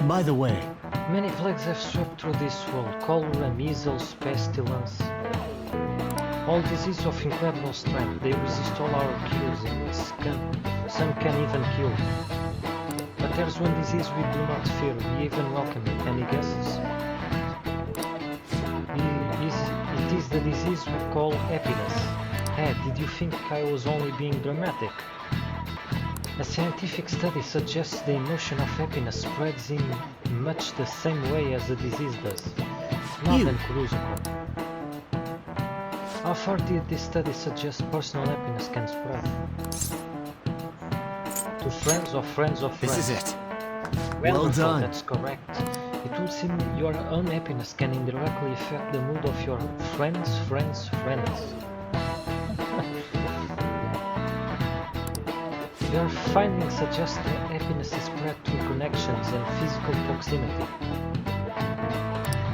By the way, Many plagues have swept through this world: cholera, measles, pestilence. All diseases of incredible strength. They resist all our cures, and some can even kill. But there's one disease we do not fear, we even welcome it. Any guesses? It is the disease we call happiness. Hey, did you think I was only being dramatic? A scientific study suggests the emotion of happiness spreads in much the same way as the disease does. Love and Kuruzuko. How far did this study suggest personal happiness can spread? To friends of friends of friends. this is it. Well done. That's correct. It would seem your own happiness can indirectly affect the mood of your friends. Their findings suggest that happiness is spread through connections and physical proximity.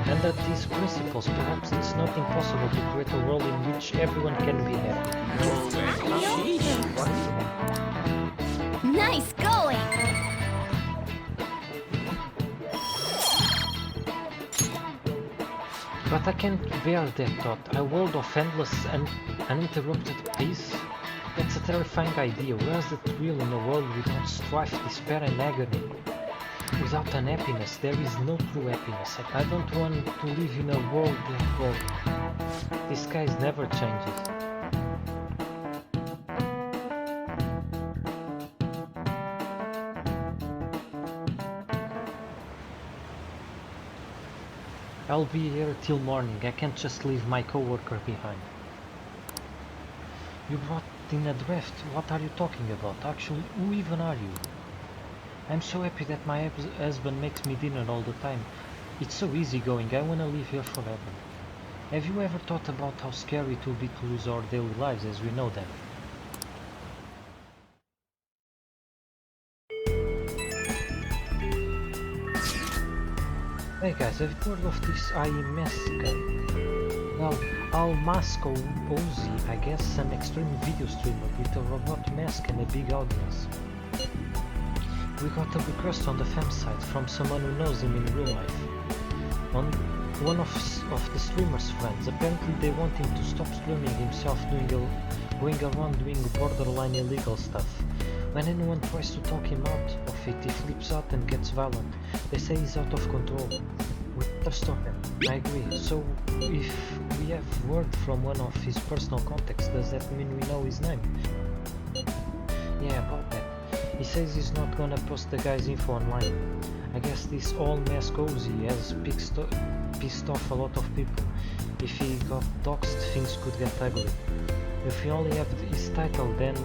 Under these principles, perhaps it's not impossible to create a world in which everyone can be happy. Nice going! But I can't bear that thought. A world of endless and uninterrupted peace? That's a terrifying idea. Where's the thrill in a world without strife, despair and agony? Without unhappiness, there is no true happiness. I don't want to live in a world that, well, the skies never changes. I'll be here till morning. I can't just leave my coworker behind. You brought in a draft. What are you talking about? Actually, who even are you? I'm so happy that my husband makes me dinner all the time. It's so easygoing. I wanna live here forever. Have you ever thought about how scary it will be to lose our daily lives as we know them? Hey guys, have you heard of this IE mask? Well, Almasco Ozzy, I guess some extreme video streamer with a robot mask and a big audience. We got a request on the fam site from someone who knows him in real life. One of the streamer's friends. Apparently they want him to stop streaming himself going around doing borderline illegal stuff. When anyone tries to talk him out of it, he flips out and gets violent. They say he's out of control. We better stop him. I agree. So, if we have word from one of his personal contacts, does that mean we know his name? Yeah, about that. He says he's not gonna post the guy's info online. I guess this all-mask Ozzy has pissed off a lot of people. If he got doxed, things could get ugly. If we only have his title, then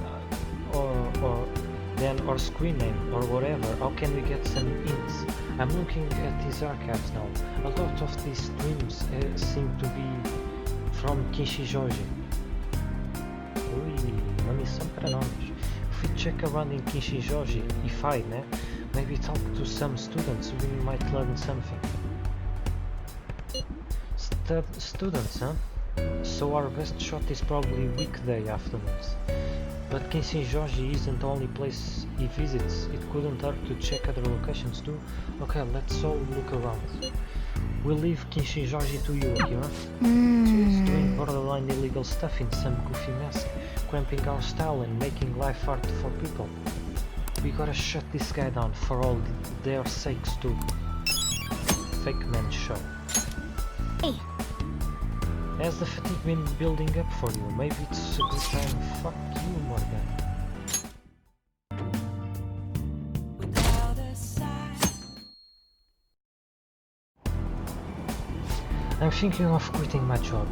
or screen name or whatever, how can we get some hints? I'm looking at his archives now. A lot of these streams seem to be from Kinshi Joji. Ui, uma missão para nós. If we check around in Kinshi Joji, if I, né? Maybe talk to some students, we might learn something. Students, huh? So our best shot is probably weekday afternoons. But Kinshi Joji isn't the only place he visits. It couldn't hurt to check other locations too. Okay, let's all look around. We'll leave Kinshi Joji to you, Akira. He's doing borderline illegal stuff in some goofy mask, cramping our style and making life hard for people. We gotta shut this guy down for all their sakes too. Fake man show. Hey. Has the fatigue been building up for you? Maybe it's a good time. Fuck you, Morgan. I'm thinking of quitting my job.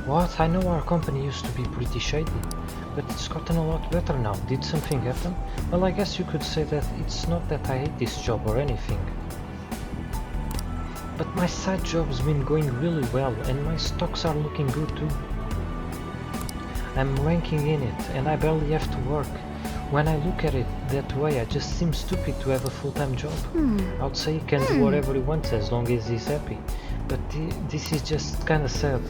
What? I know our company used to be pretty shady, but it's gotten a lot better now. Did something happen? Well, I guess you could say that it's not that I hate this job or anything. But my side job's been going really well and my stocks are looking good too. I'm ranking in it and I barely have to work. When I look at it that way, I just seem stupid to have a full-time job. I would say he can do whatever he wants as long as he's happy. But this is just kinda sad.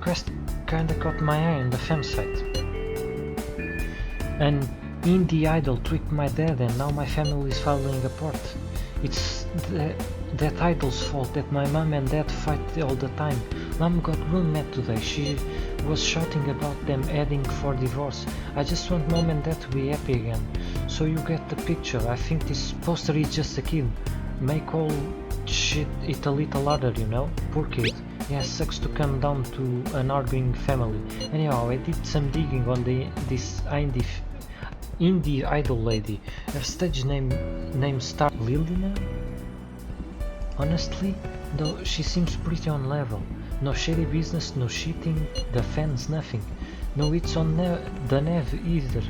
request kinda caught my eye on the fam site. An indie idol tricked my dad and now my family is falling apart. It's that idol's fault that my mom and dad fight all the time. Mom got real mad today. She was shouting about them heading for divorce. I just want mom and dad to be happy again. So you get the picture. I think this poster is just a kid. Make all shit it a little harder, you know? Poor kid. Yeah, sucks to come down to an arguing family. Anyhow, I did some digging on this indie idol lady. Her stage name starts Lilina? Honestly, though, she seems pretty on level. No shady business, no cheating, the fans, nothing. No hits on the Nev either.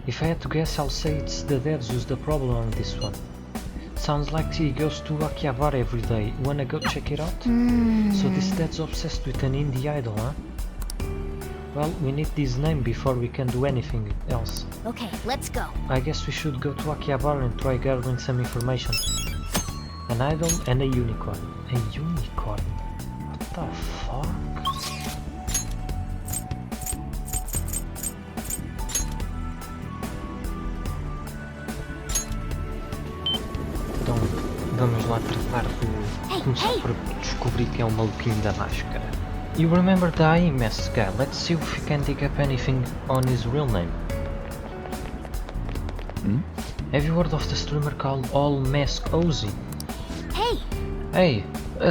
If I had to guess, I'll say it's the dads who's the problem on this one. Sounds like he goes to Akihabara every day. Wanna go check it out? So this dad's obsessed with an indie idol, huh? Well, we need this name before we can do anything else. Okay, let's go. I guess we should go to Akihabara and try gathering some information. An idol and a unicorn. A unicorn? What the fuck? Então, vamos lá tratar do... começar por descobrir quem é o maluquinho da máscara. You remember the IE mask guy? Let's see if we can dig up anything on his real name. Have you heard of the streamer called All Mask Ozzy? Hey,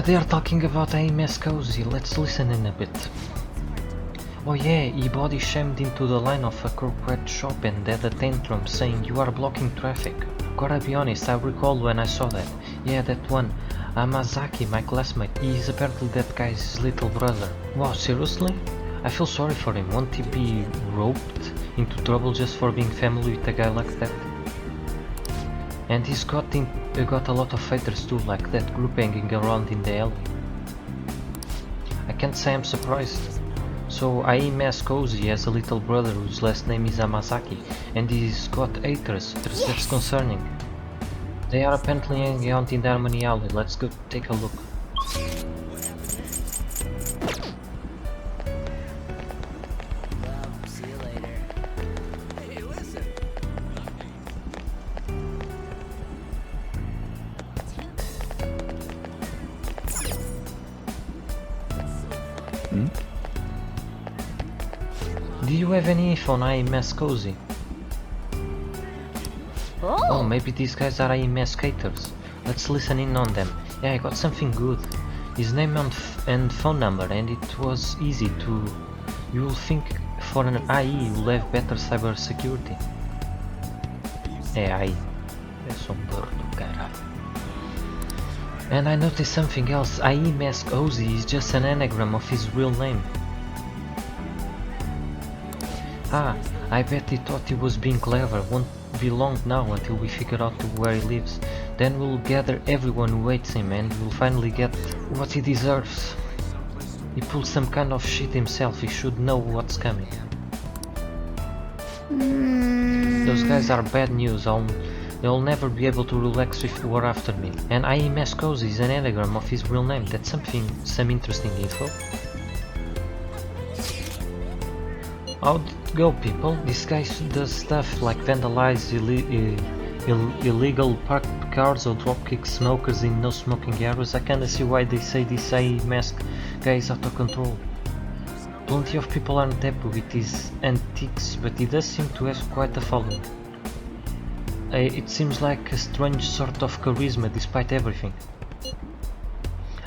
they are talking about IE Mask Ozzy. Let's listen in a bit. Oh yeah, he body shamed into the line of a corporate shop and had a tantrum saying you are blocking traffic. Gotta be honest, I recall when I saw that. Yeah, that one. Amazaki, my classmate, he is apparently that guy's little brother. Wow, seriously? I feel sorry for him. Won't he be roped into trouble just for being family with a guy like that? And he's got a lot of haters too, like that group hanging around in the alley. I can't say I'm surprised. So IE Mask Ozzy has a little brother whose last name is Amazaki, and he's got haters. That's concerning. They are apparently hanging out in the Harmony Alley. Let's go take a look. See you later. Hey, listen. Do you have any info on IE Mask Ozzy? Oh, maybe these guys are IE Mask haters. Let's listen in on them. Yeah, I got something good. His name and phone number, and it was easy to... You will think for an IE you will have better cyber security. É IE. É só burro do caralho. And I noticed something else. IE Mask Ozzy is just an anagram of his real name. Ah, I bet he thought he was being clever. Won't be long now until we figure out where he lives. Then we'll gather everyone who hates him and we'll finally get what he deserves. He pulled some kind of shit himself. He should know what's coming. Those guys are bad news. They'll never be able to relax with war after me. And IE Mask Ozzy is an anagram of his real name. That's some interesting info. How'd it go, people? This guy does stuff like vandalize illegal parked cars or dropkick smokers in no smoking areas. I kinda see why they say this IE Mask guy is out of control. Plenty of people aren't happy with his antics, but he does seem to have quite a following. It seems like a strange sort of charisma despite everything.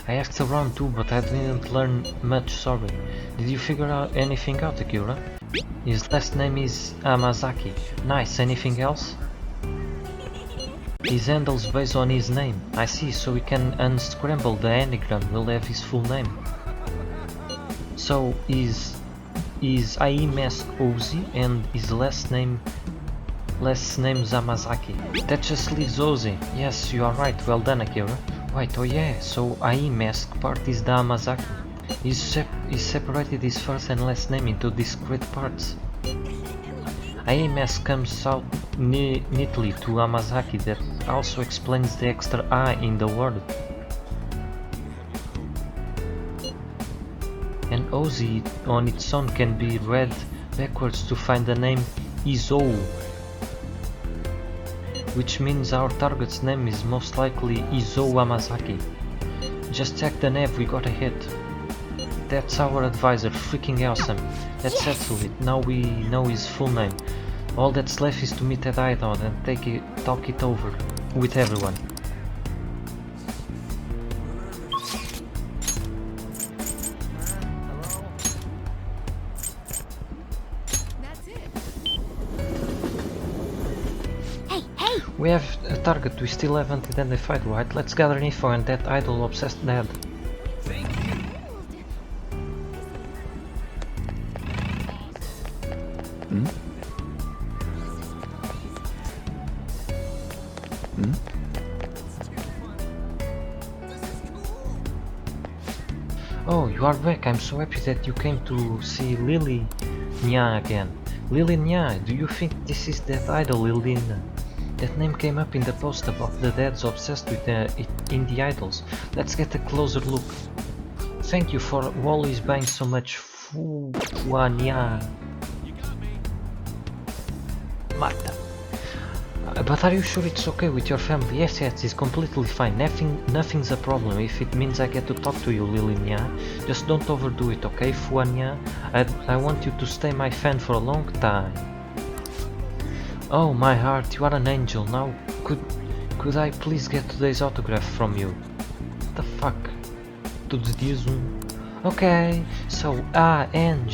I asked around too, but I didn't learn much, sorry. Did you figure out anything out, Akira? His last name is Amazaki. Nice, anything else? His handle's based on his name. I see, so we can unscramble the anagram, we'll have his full name. So, is IE Mask Ozzy and his last name's Amazaki. That just leaves Ozzy. Yes, you are right, well done, Akira. Wait, oh yeah, so IE Mask part is the Amazaki. He separated his first and last name into discrete parts. IE Mask comes out neatly to Amazaki. That also explains the extra I in the word. And Ozzy on its own can be read backwards to find the name Izou, which means our target's name is most likely Izou Amazaki. Just check the nav, we got a hit. That's our advisor, freaking awesome. That settles it, now we know his full name. All that's left is to meet at Hideout and talk it over with everyone. We have a target we still haven't identified, right? Let's gather info on that idol obsessed dad. Oh, you are back. I'm so happy that you came to see Lily Nya again. Lily Nya, do you think this is that idol, Lily? That name came up in the post about the dads obsessed with indie idols. Let's get a closer look. Thank you for always buying so much Fuanya. Marta. But are you sure it's okay with your family? Yes, it's completely fine. Nothing's a problem if it means I get to talk to you, Lilinya. Just don't overdo it, okay, Fuanya? I want you to stay my fan for a long time. Oh, my heart, you are an angel. Now, could I please get today's autograph from you? What the fuck? Tudo dias Okay, so A-N-G-A-F-U-W-A.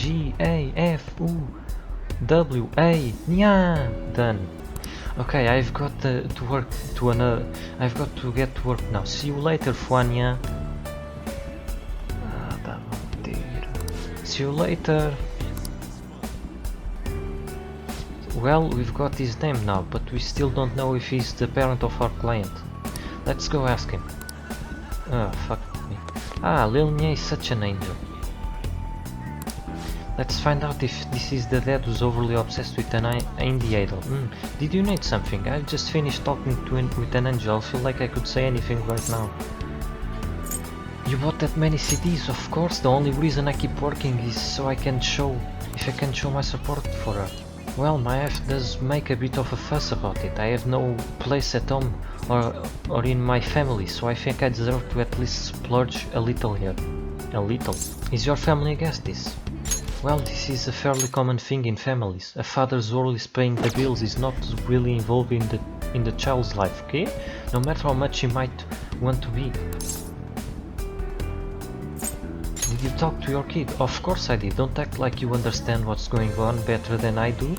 Nya. Done. Okay, I've got to get to work now. See you later, Fuanya. See you later. Well, we've got his name now, but we still don't know if he's the parent of our client. Let's go ask him. Oh, fuck me. Lil Nya is such an angel. Let's find out if this is the dad who's overly obsessed with an indie idol. Did you need something? I just finished talking with an angel. I feel like I could say anything right now. You bought that many CDs, of course. The only reason I keep working is so I can show my support for her. Well, my wife does make a bit of a fuss about it. I have no place at home or in my family, so I think I deserve to at least splurge a little here. A little. Is your family against this? Well, this is a fairly common thing in families. A father's always paying the bills is not really involved in the child's life, okay? No matter how much he might want to be. Did you talk to your kid? Of course I did. Don't act like you understand what's going on better than I do.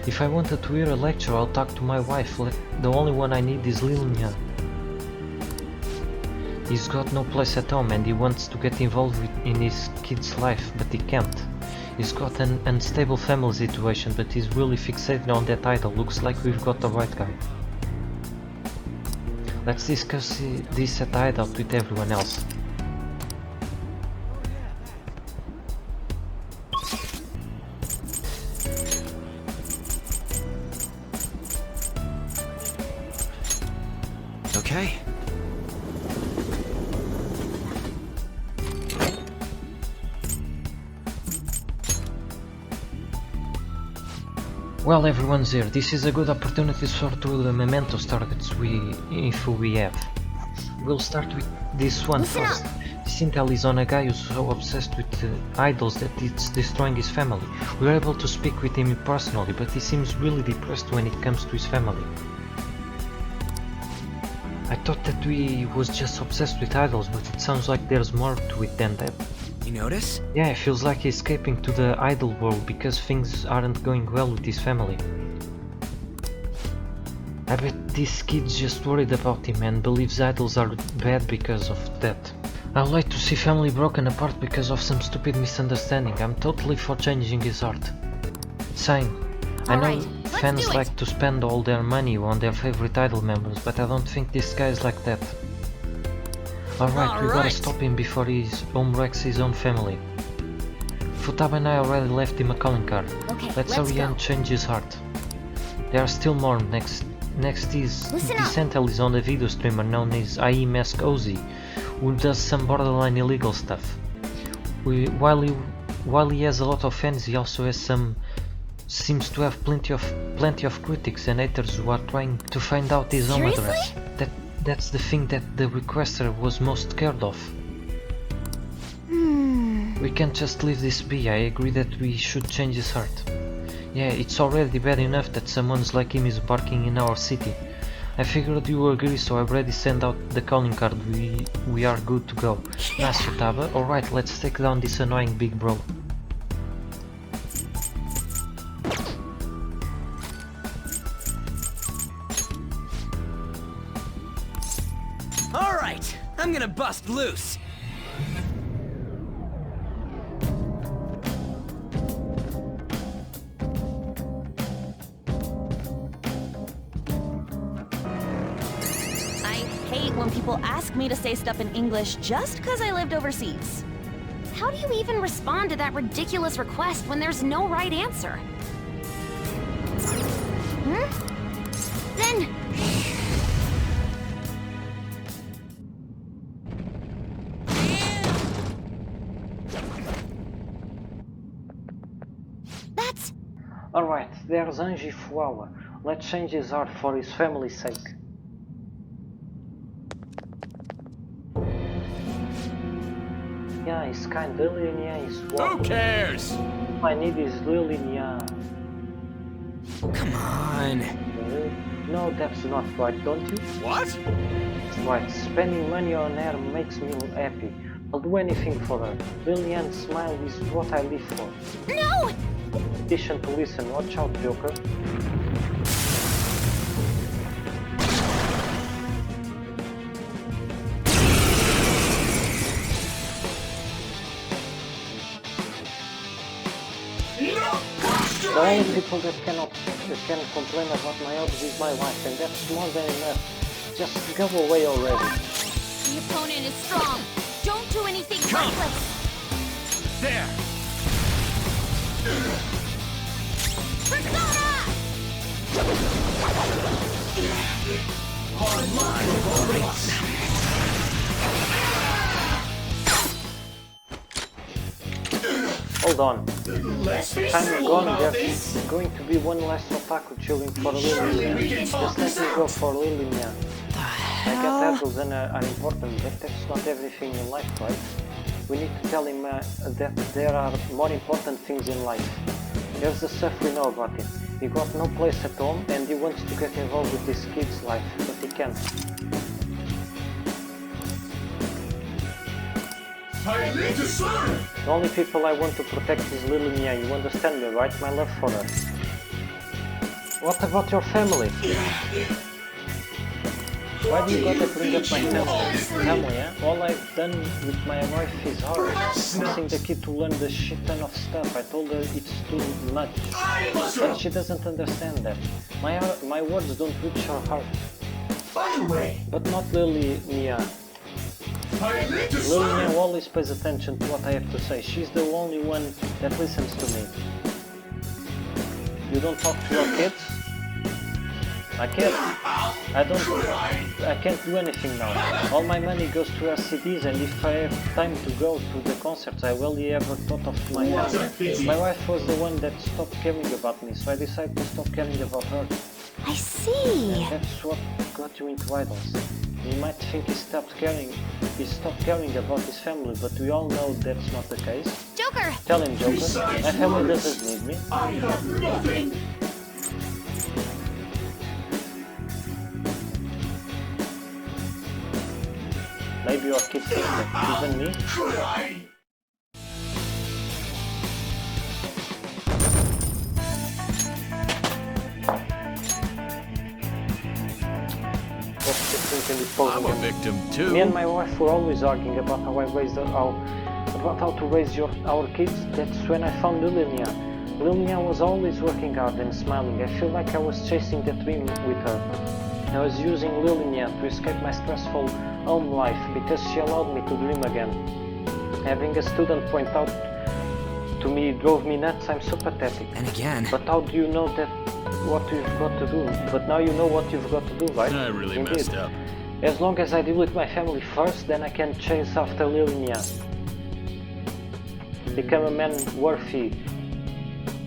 If I wanted to hear a lecture, I'll talk to my wife. The only one I need is Lilian. He's got no place at home and he wants to get involved in his kid's life, but he can't. He's got an unstable family situation, but he's really fixated on that idol. Looks like we've got the right guy. Let's discuss this at Hideout with everyone else. Okay. Well, everyone's here. This is a good opportunity to sort through the mementos targets we have. We'll start with this one first. This intel is on a guy who's so obsessed with idols that it's destroying his family. We were able to speak with him personally, but he seems really depressed when it comes to his family. I thought that he was just obsessed with idols, but it sounds like there's more to it than that. You notice? Yeah, it feels like he's escaping to the idol world because things aren't going well with his family. I bet this kid's just worried about him and believes idols are bad because of that. I would like to see family broken apart because of some stupid misunderstanding. I'm totally for changing his heart. Sign. I know fans like to spend all their money on their favorite idol members, but I don't think this guy is like that. Alright, we gotta stop him before he wrecks his own family. Futaba and I already left him a calling card. Okay, Let's hurry and change his heart. There are still more. Next is this intel is on the video streamer known as IE Mask Ozzy, who does some borderline illegal stuff. While he has a lot of fans, he also has seems to have plenty of critics and haters who are trying to find out his home address. That's the thing that the requester was most scared of. We can't just leave this be. I agree that we should change his heart. Yeah, it's already bad enough that someone's like him is barking in our city. I figured you agree, so I've already sent out the calling card. We are good to go. Nice, Futaba. Alright, let's take down this annoying big bro. Alright, I'm gonna bust loose. When people ask me to say stuff in English just because I lived overseas. How do you even respond to that ridiculous request when there's no right answer? Then... That's... Alright, there's Anji Fuawa. Let's change his heart for his family's sake. Yeah, he's kind. Lilian is what? Who cares? I need is Lilian. Come on. No, that's not right, don't you? What? Right, spending money on her makes me happy. I'll do anything for her. Lilian's smile is what I live for. No! Listen to listen, watch out, Joker. The only people that can complain about my hobbies is my wife, and that's more than enough. Just go away already. The opponent is strong. Don't do anything reckless. There. Persona! Hold on. Time gone, there's going to be one last otaku chilling for Lilian. Just let me go for Lilian. I get adults and are important, but that's not everything in life, right? We need to tell him that there are more important things in life. Here's the stuff we know about him. He got no place at home and he wants to get involved with his kid's life, but he can't. I live to serve! The only people I want to protect is Lilian, you understand me, right? My love for her. What about your family? Why do you gotta bring up my family, eh? All I've done with my wife is hard. Forcing the kid to learn the shit ton of stuff. I told her it's too much. But she doesn't understand that. My words don't reach her heart. But not Lilian. Lilian always pays attention to what I have to say. She's the only one that listens to me. You don't talk to your kids? I can't. I can't do anything now. All my money goes to RCDs, and if I have time to go to the concerts, I rarely ever thought of my family. My wife was the one that stopped caring about me, so I decided to stop caring about her. I see. And that's what got you into idols. You might think he stopped caring about his family, but we all know that's not the case. Joker! Tell him, Joker. My family doesn't need me. I have nothing! Maybe your kids think that, even me. Could I? I'm a victim too. Me and my wife were always arguing about how to raise our kids. That's when I found Lilian. Lilian was always working hard and smiling. I feel like I was chasing that dream with her. I was using Lilian to escape my stressful home life because she allowed me to dream again. Having a student point out to me drove me nuts. I'm so pathetic. And again. But how do you know that what you've got to do? But now you know what you've got to do, right? I really Indeed. messed up. As long as I deal with my family first, then I can chase after Lilian. become a man worthy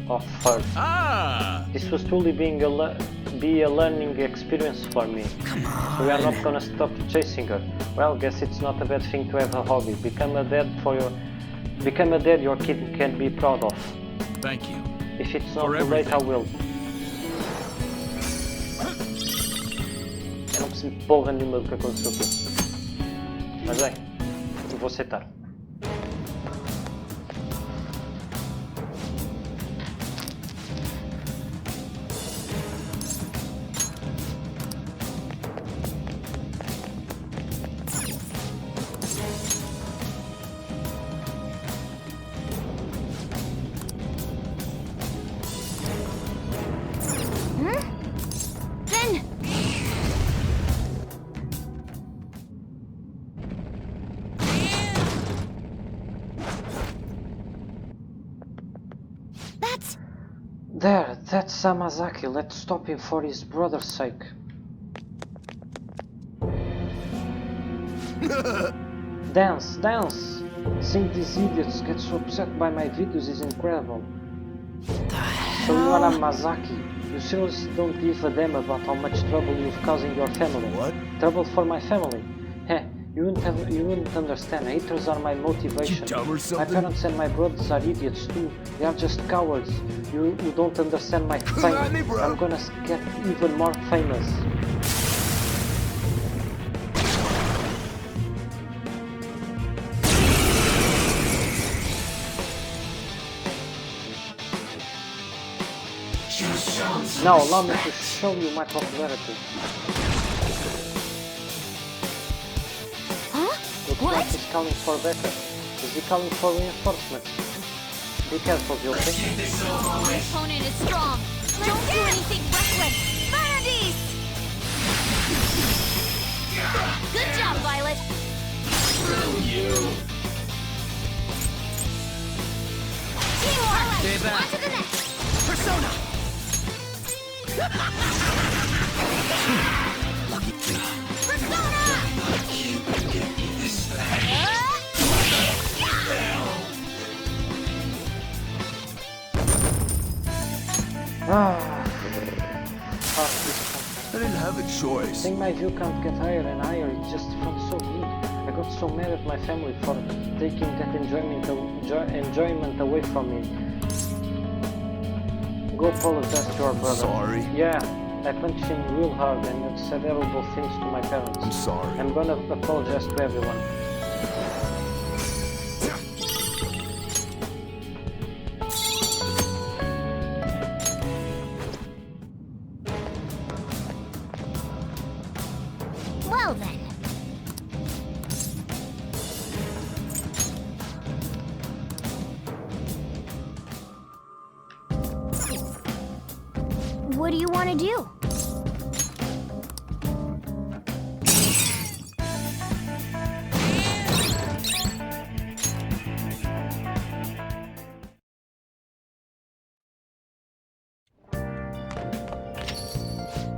of her. Ah! This was truly be a learning experience for me. So we are not gonna stop chasing her. Well, guess it's not a bad thing to have a hobby. Become a dad your kid can be proud of. Thank you. If it's not For too late, I everything. will. Eu não percebi porra nenhuma do que aconteceu aqui. Mas bem, eu vou aceitar. Then... That's... That's Samazaki. Let's stop him for his brother's sake. Dance, dance! Seeing these idiots get so upset by my videos is incredible. So you are Amazaki. You seriously don't give a damn about how much trouble you've causing your family. What? Trouble for my family? Heh, you wouldn't understand. Haters are my motivation. You dumb or My something? parents and my brothers are idiots too. They are just cowards. You don't understand my fame. at me, bro. I'm gonna get even more famous. Now allow me to show you my popularity. Huh? Looks What? like he's calling for backup. Is he calling for reinforcements? Be careful, Guilty. My opponent is strong. Don't do anything reckless. Fire these! Good job, Violet. Teamwork. Stay back. On to the next. Persona! I didn't have a choice. I think my view can't get higher and higher, it just felt so good. I got so mad at my family for taking that enjoyment away from me. Go apologize to your brother. Sorry. Yeah, I punched him real hard and said terrible things to my parents. I'm sorry. I'm gonna apologize to everyone. Well then. What do you want to do?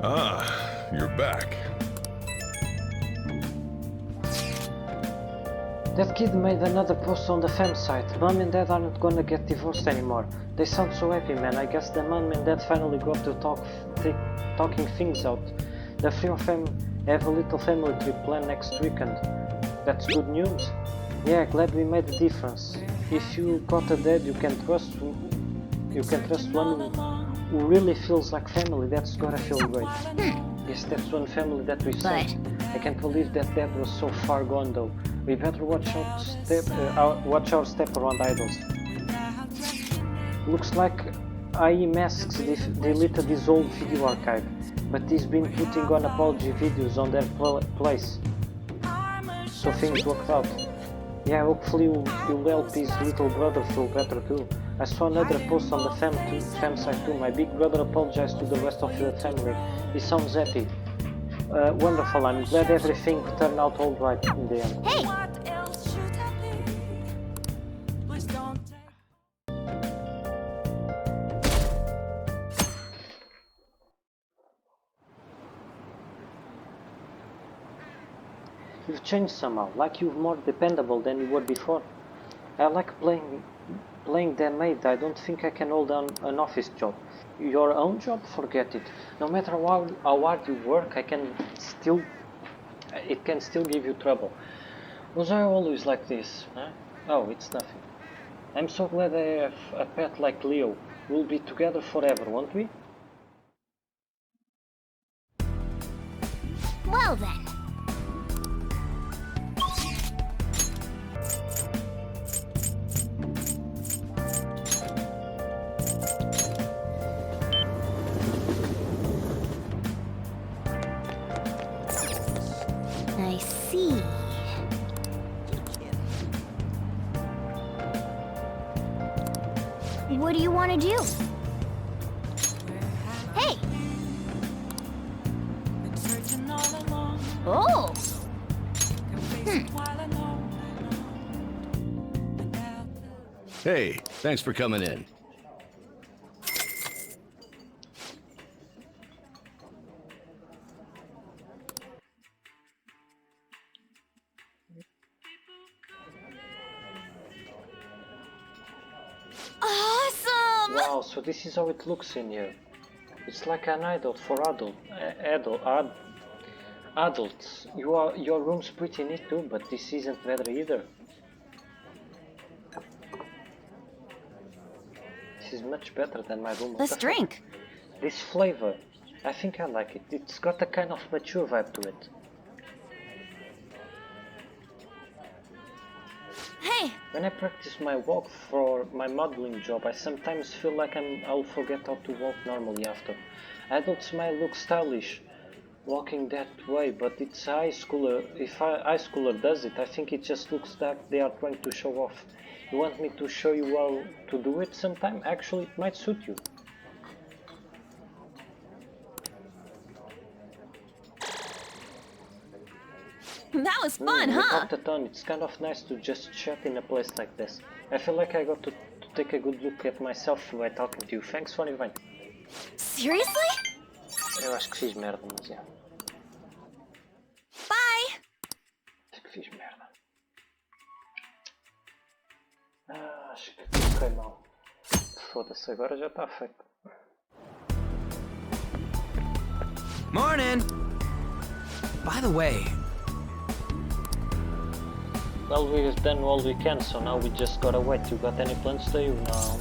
Ah, you're back. That kid made another post on the fam site. Mom and dad aren't gonna get divorced anymore. They sound so happy, man. I guess the mom and dad finally got to talking things out. The three of them have a little family trip planned next weekend. That's good news. Yeah, glad we made a difference. If you got a dad you can trust one who really feels like family, that's gotta feel great. Yes, that's one family that we saw. But- I can't believe that dad was so far gone though. We better watch watch our step around idols. Looks like IE Masks deleted his old video archive, but he's been putting on apology videos on their place. So things worked out. Yeah, hopefully you'll help his little brother feel better too. I saw another post on the fam site too. My big brother apologized to the rest of the family. He sounds happy. Wonderful, I'm glad everything turned out alright in the end. Hey! You've changed somehow, like you're more dependable than you were before. I like playing Playing the maid, I don't think I can hold on an office job. Your own job? Forget it. No matter how hard you work, it can still give you trouble. Was I always like this? Huh? Oh, it's nothing. I'm so glad I have a pet like Leo. We'll be together forever, won't we? Well then. I see. What do you want to do? Hey! Oh! Hey, thanks for coming in. Awesome! Wow, so this is how it looks in here. It's like an idol for adults. Your room's pretty neat too, but this isn't better either. This is much better than my room. Let's drink. This flavor, I think I like it. It's got a kind of mature vibe to it. Hey! When I practice my walk for my modeling job, I sometimes feel like I'll forget how to walk normally after. Adults might look stylish walking that way, but it's a high schooler. If a high schooler does it, I think it just looks like they are trying to show off. You want me to show you how to do it sometime? Actually, it might suit you. That was fun, Look huh? up the tone. It's kind of nice to just chat in a place like this. I feel like I got to take a good look at myself by talking to you. Thanks for inviting. Seriously? Eu acho que fiz merda, mas é. Bye! Acho que fiz merda. Acho que coloquei mal. Foda-se, agora já está feito. Morning! By the way... Well, we've done all we can, so now we just gotta wait. You got any plans to you? No.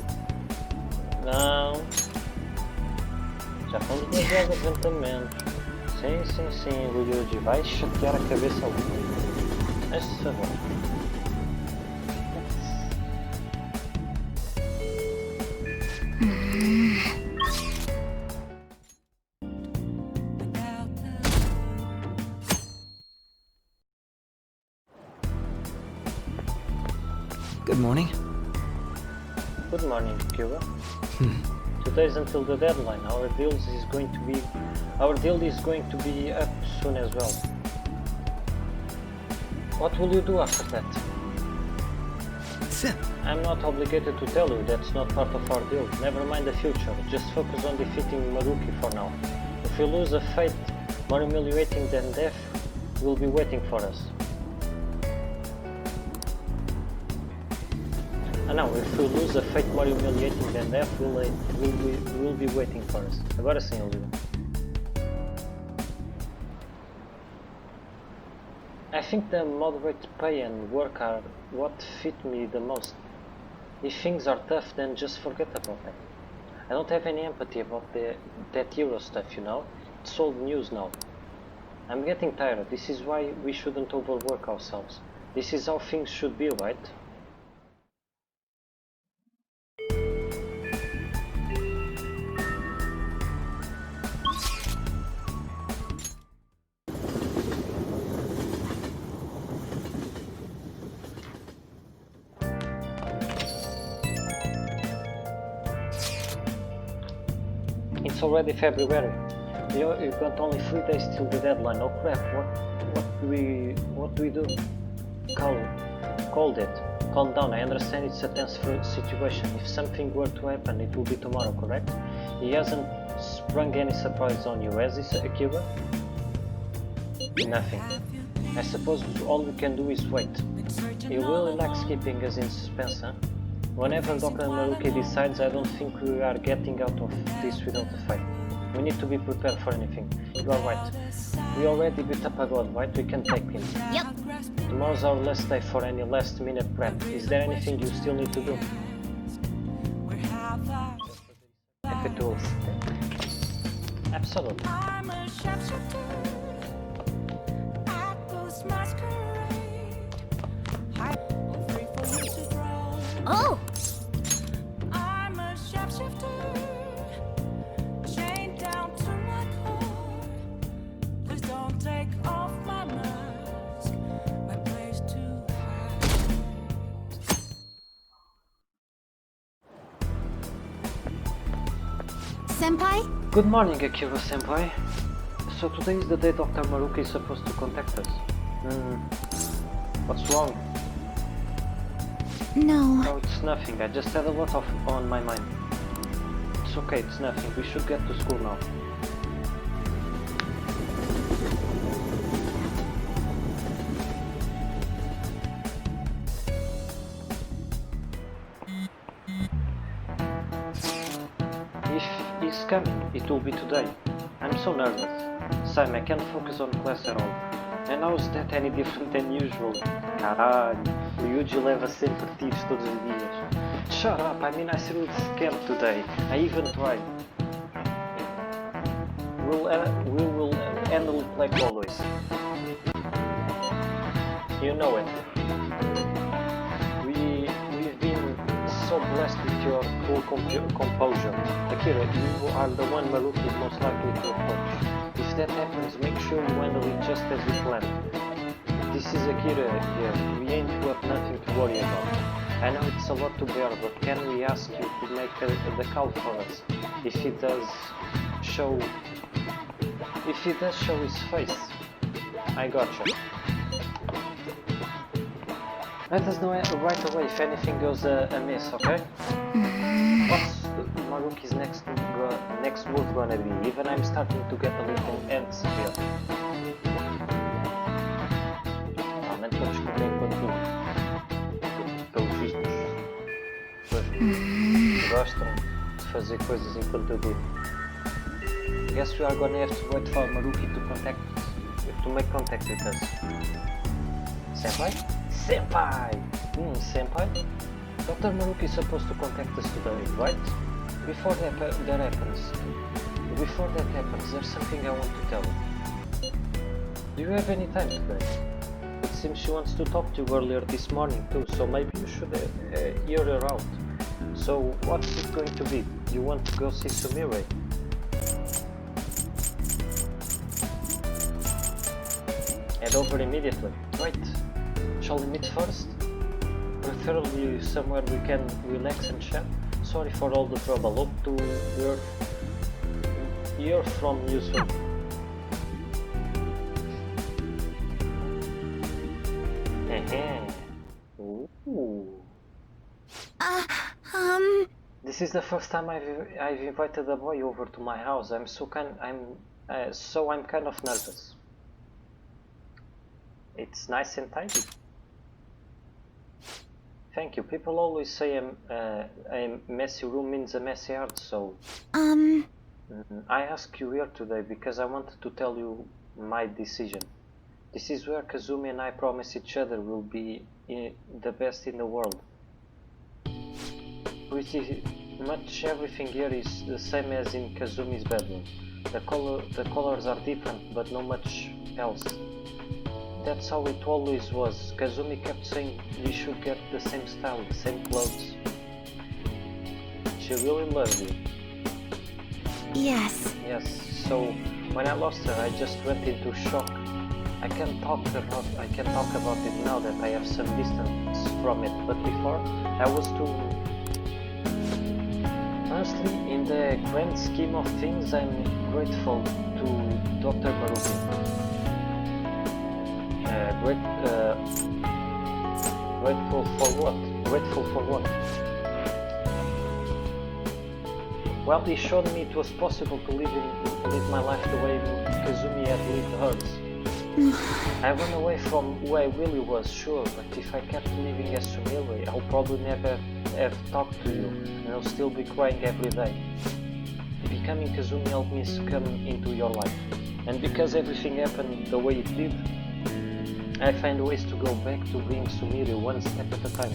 Não. Já fomos demasiado adiantamentos. Sim, Luigi, vai chatear a cabeça ao Mas, por favor. Good morning. Good morning, Cuba. Today's until the deadline. Our deal is going to be up soon as well. What will you do after that? I'm not obligated to tell you. That's not part of our deal. Never mind the future. Just focus on defeating Maruki for now. If we lose, a fate more humiliating than death will be waiting for us. Não, if we lose, a fate more humiliating than death will be waiting for us. Agora sim, Olivia. I think the moderate pay and work are what fit me the most. If things are tough, then just forget about them. I don't have any empathy about that Euro stuff, you know? It's old news now. I'm getting tired. This is why we shouldn't overwork ourselves. This is how things should be, right? It's already February. You've got only 3 days till the deadline. Oh crap! What do we do? Called it. Calm down. I understand it's a tense situation. If something were to happen, it will be tomorrow, correct? He hasn't sprung any surprise on you, has he, Akiba? Nothing. I suppose all we can do is wait. He really likes keeping us in suspense, huh? Whenever Dr. Maruki decides, I don't think we are getting out of this without a fight. We need to be prepared for anything. You are right. We already beat up a god, right? We can take him. Yep. Tomorrow's our last day for any last minute prep. Is there anything you still need to do? F-tools. Absolutely. Oh! I'm a shapeshifter, chained down to my core. Please don't take off my mask, my place to hide. Senpai? Good morning, Akira Senpai. So today is the day Dr. Maruki is supposed to contact us. What's wrong? No. No, it's nothing. I just had a lot on my mind. It's okay, it's nothing. We should get to school now. If he's coming, it will be today. I'm so nervous. Sam, I can't focus on class at all. And how is that any different than usual? Caralho, o Yuji leva sempre tiros todos os dias. Shut up, I mean I seriously scared today. I even tried. We will handle it like always. You know it. We've been so blessed with your cool composure. Akira, you are the one Maruki is most likely to approach. If that happens, make sure you handle it just as we planned. This is Akira here. We ain't got nothing to worry about. I know it's a lot to bear, but can we ask you to make the call for us? If he does show his face, I gotcha. Let us know right away if anything goes amiss, okay? What's Maruki's next move gonna be? Even I'm starting to get a little antsy here. Realmente vou descobrir enquanto pelos vistos gostam de fazer coisas enquanto eu durmo. Guess we are gonna have to wait for Maruki to make contact with us. Senpai? Senpai! Senpai? Dr. Maruki is supposed to contact us today, right? Before that happens, there's something I want to tell you. Do you have any time today? It seems she wants to talk to you earlier this morning too, so maybe you should hear her out. So what's it going to be? You want to go see Sumire? Head over immediately, right? Shall we meet first? Preferably somewhere we can relax and chat. Sorry for all the trouble. Hope to hear from you soon. Ooh. This is the first time I've invited a boy over to my house. I'm kind of nervous. It's nice and tidy. Thank you. People always say a messy room means a messy heart, so... I asked you here today because I wanted to tell you my decision. This is where Kazumi and I promise each other we'll be the best in the world. Pretty much everything here is the same as in Kazumi's bedroom. The colors are different, but not much else. That's how it always was. Kazumi kept saying we should get the same style, the same clothes. She really loved you. Yes. Yes, so when I lost her I just went into shock. I can't talk about it now that I have some distance from it, but before I was too... Honestly, in the grand scheme of things, I'm grateful to Dr. Maruki. Grateful for what? Grateful for what? Well, he showed me it was possible to live my life the way Kazumi had lived hers. I ran away from who I really was, sure, but if I kept living as Sumire, I'll probably never have talked to you, and I'll still be crying every day. Becoming Kazumi helped me to come into your life, and because everything happened the way it did, I find ways to go back to being Sumire one step at a time.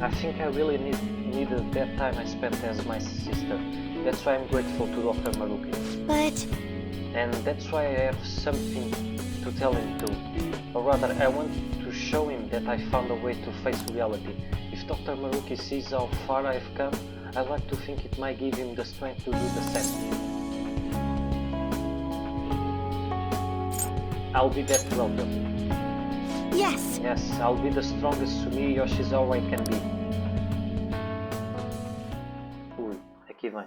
I think I really needed that time I spent as my sister. That's why I'm grateful to Dr. Maruki. But And that's why I have something to tell him too. Or rather, I want to show him that I found a way to face reality. If Dr. Maruki sees how far I've come, I'd like to think it might give him the strength to do the same. I'll be that welcome. yes, Yes, I'll be the strongest Sumi Yoshizawa I can be. Aqui vem.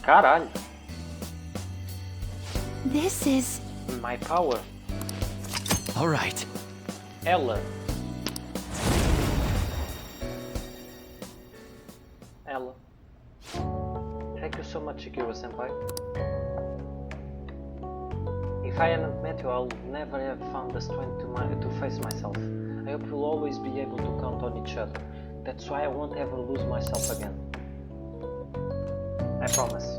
Caralho! this is... My power. All right. Ela. Ela. Thank you so much, Shikiro-senpai. If I hadn't met you, I'll never have found the strength to face myself. I hope we'll always be able to count on each other. That's why I won't ever lose myself again. I promise.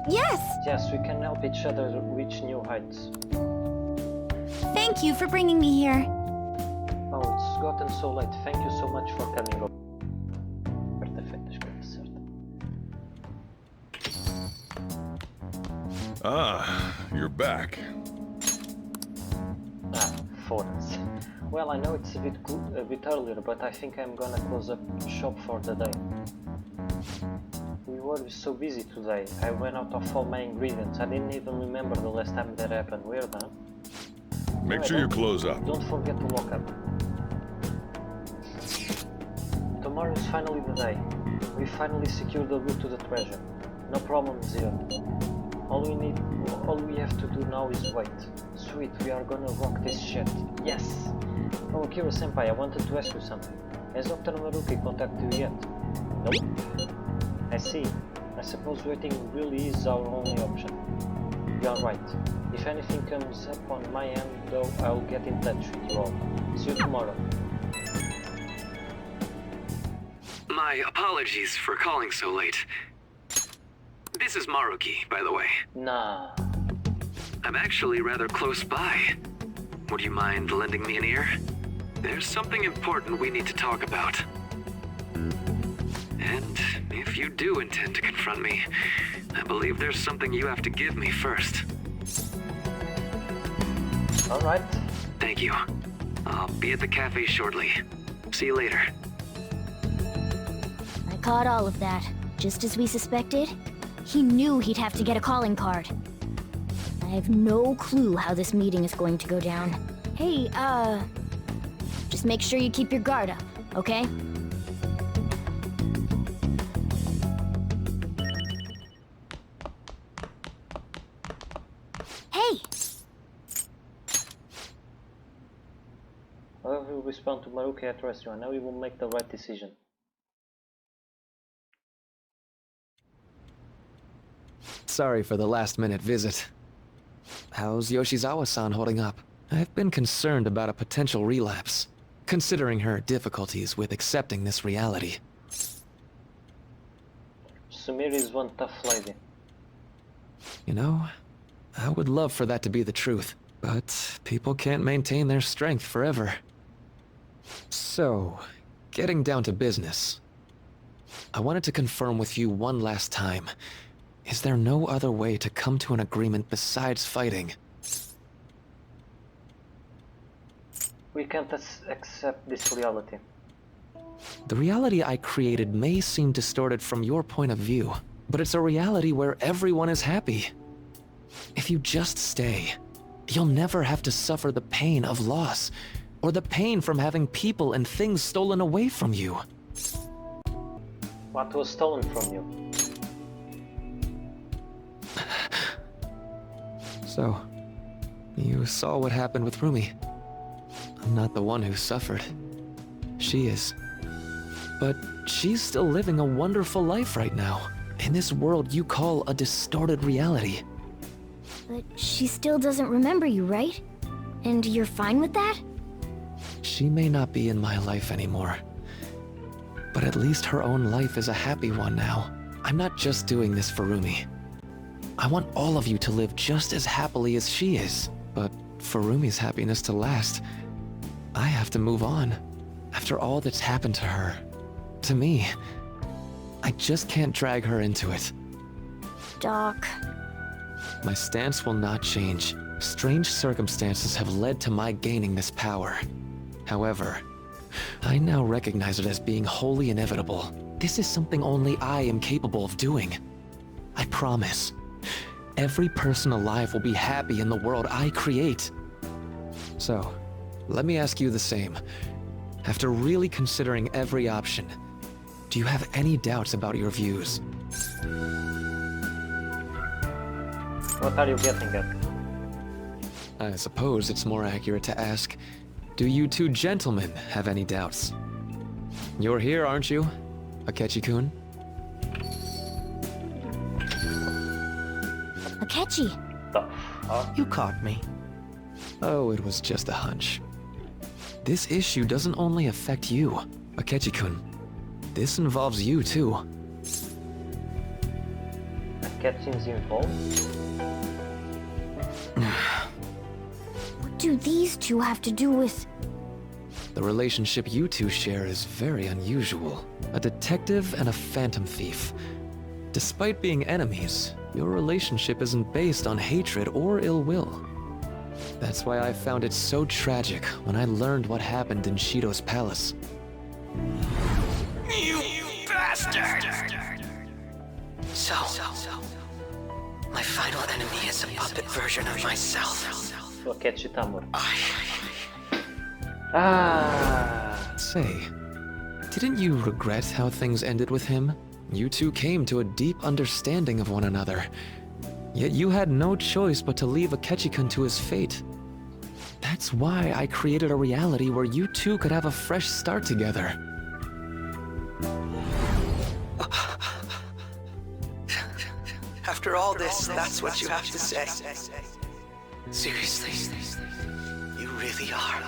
Yes! Yes, we can help each other reach new heights. Thank you for bringing me here. Oh, it's gotten so late. Thank you so much for coming over. Perfeito, escolha certa. Ah, you're back. Ah, foda-se. Well, I know it's a bit earlier, but I think I'm gonna close up shop for the day. We were so busy today. I ran out of all my ingredients. I didn't even remember the last time that happened. Weird, huh? Make sure you close up. Don't forget to lock up. Tomorrow's finally the day. We finally secured the route to the treasure. No problem, Zero. All we have to do now is wait. Sweet, we are gonna rock this shit. Yes! Oh, Akira-senpai, I wanted to ask you something. Has Dr. Maruki contacted you yet? Nope. I see. I suppose waiting really is our only option. You are right. If anything comes up on my end, though, I'll get in touch with you all. See you tomorrow. My apologies for calling so late. This is Maruki, by the way. Nah. I'm actually rather close by. Would you mind lending me an ear? There's something important we need to talk about. And if you do intend to confront me, I believe there's something you have to give me first. Alright. Thank you. I'll be at the cafe shortly. See you later. I caught all of that, just as we suspected. He knew he'd have to get a calling card. I have no clue how this meeting is going to go down. Hey, just make sure you keep your guard up, okay? Hey! However you respond to Maruki, I trust you. I know you will make the right decision. Sorry for the last-minute visit. How's Yoshizawa-san holding up? I've been concerned about a potential relapse, considering her difficulties with accepting this reality. Sumire is one tough lady. You know, I would love for that to be the truth, but people can't maintain their strength forever. So, getting down to business. I wanted to confirm with you one last time. Is there no other way to come to an agreement besides fighting? We can't accept this reality. The reality I created may seem distorted from your point of view, but it's a reality where everyone is happy. If you just stay, you'll never have to suffer the pain of loss, or the pain from having people and things stolen away from you. What was stolen from you? So, you saw what happened with Rumi. I'm not the one who suffered. She is. But she's still living a wonderful life right now, in this world you call a distorted reality. But she still doesn't remember you, right? And you're fine with that? She may not be in my life anymore. But at least her own life is a happy one now. I'm not just doing this for Rumi. I want all of you to live just as happily as she is. But for Rumi's happiness to last, I have to move on. After all that's happened to her, to me, I just can't drag her into it. Doc. My stance will not change. Strange circumstances have led to my gaining this power. However, I now recognize it as being wholly inevitable. This is something only I am capable of doing. I promise. Every person alive will be happy in the world I create. So, let me ask you the same. After really considering every option, do you have any doubts about your views? What are you getting at? I suppose it's more accurate to ask, do you two gentlemen have any doubts? You're here, aren't you, Akechi-kun? Akechi. The fuck? You caught me. Oh, it was just a hunch. This issue doesn't only affect you, Akechi-kun. This involves you too. A cat seems involved? What do these two have to do with... The relationship you two share is very unusual. A detective and a phantom thief. Despite being enemies, your relationship isn't based on hatred or ill will. That's why I found it so tragic when I learned what happened in Shido's palace. You bastard! So, my final enemy is a puppet version of myself. So Akechi Tamura. I... Ah! Say, didn't you regret how things ended with him? You two came to a deep understanding of one another. Yet you had no choice but to leave Akechi-kun to his fate. That's why I created a reality where you two could have a fresh start together. After all this, that's what you have to say. Seriously, you really are.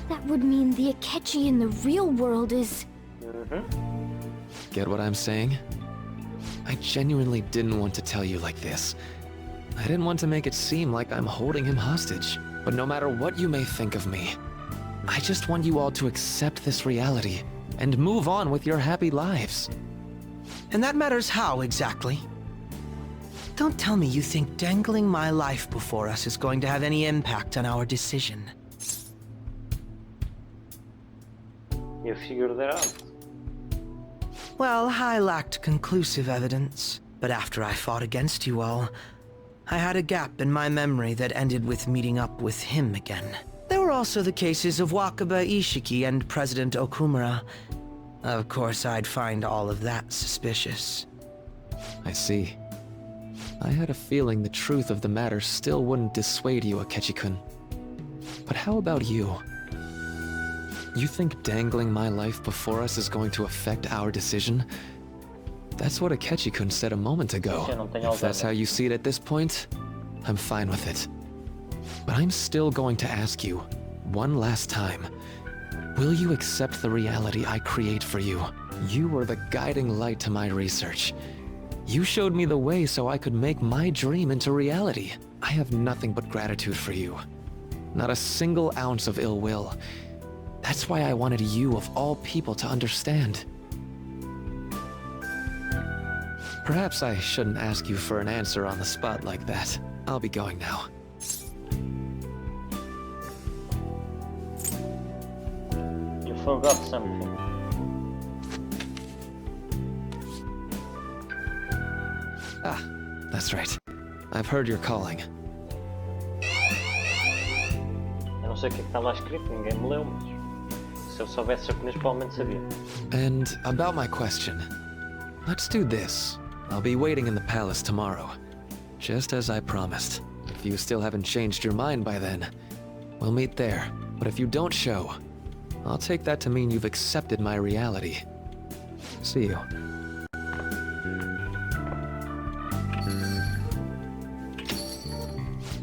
That would mean the Akechi in the real world is... Get what I'm saying? I genuinely didn't want to tell you like this. I didn't want to make it seem like I'm holding him hostage. But no matter what you may think of me, I just want you all to accept this reality and move on with your happy lives. And that matters how, exactly? Don't tell me you think dangling my life before us is going to have any impact on our decision. You figured it out. Well, I lacked conclusive evidence, but after I fought against you all, I had a gap in my memory that ended with meeting up with him again. There were also the cases of Wakaba Ishiki and President Okumura. Of course, I'd find all of that suspicious. I see. I had a feeling the truth of the matter still wouldn't dissuade you, Akechi-kun. But how about you? You think dangling my life before us is going to affect our decision? That's what Akechi-kun said a moment ago. If that's how you see it at this point, I'm fine with it. But I'm still going to ask you, one last time, will you accept the reality I create for you? You were the guiding light to my research. You showed me the way so I could make my dream into reality. I have nothing but gratitude for you. Not a single ounce of ill will. That's why I wanted you of all people to understand. Perhaps I shouldn't ask you for an answer on the spot like that. I'll be going now. You forgot something. Ah, that's right. I've heard you're calling. Eu não sei o que é que está lá escrito, ninguém me leu, mas Se eu soubesse japonês, provavelmente sabia. And about my question, let's do this. I'll be waiting in the palace tomorrow, just as I promised. If you still haven't changed your mind by then, we'll meet there. But if you don't show, I'll take that to mean you've accepted my reality. See you.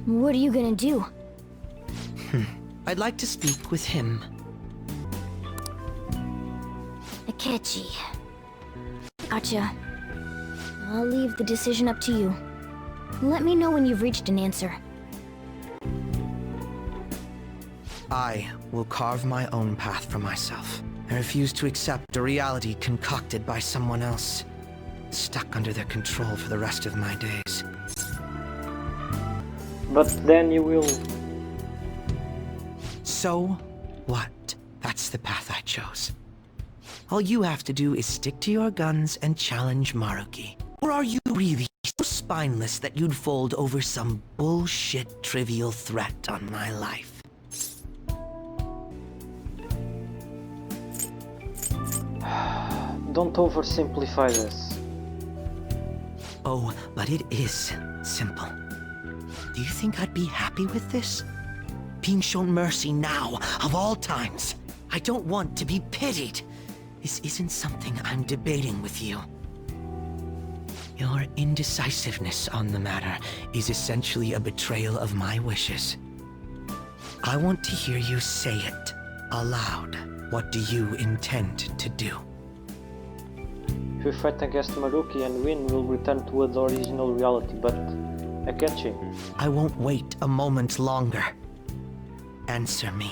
What are you gonna do? I'd like to speak with him. Akechi. Gotcha. I'll leave the decision up to you. Let me know when you've reached an answer. I will carve my own path for myself. I refuse to accept a reality concocted by someone else, stuck under their control for the rest of my days. But then you will... So what? That's the path I chose. All you have to do is stick to your guns and challenge Maruki. Or are you really so spineless that you'd fold over some bullshit trivial threat on my life? Don't oversimplify this. Oh, but it is simple. Do you think I'd be happy with this? Being shown mercy now, of all times. I don't want to be pitied. This isn't something I'm debating with you. Your indecisiveness on the matter is essentially a betrayal of my wishes. I want to hear you say it aloud. What do you intend to do? If we fight against Maruki and win, we'll return to the original reality, but Akechi. I won't wait a moment longer. Answer me.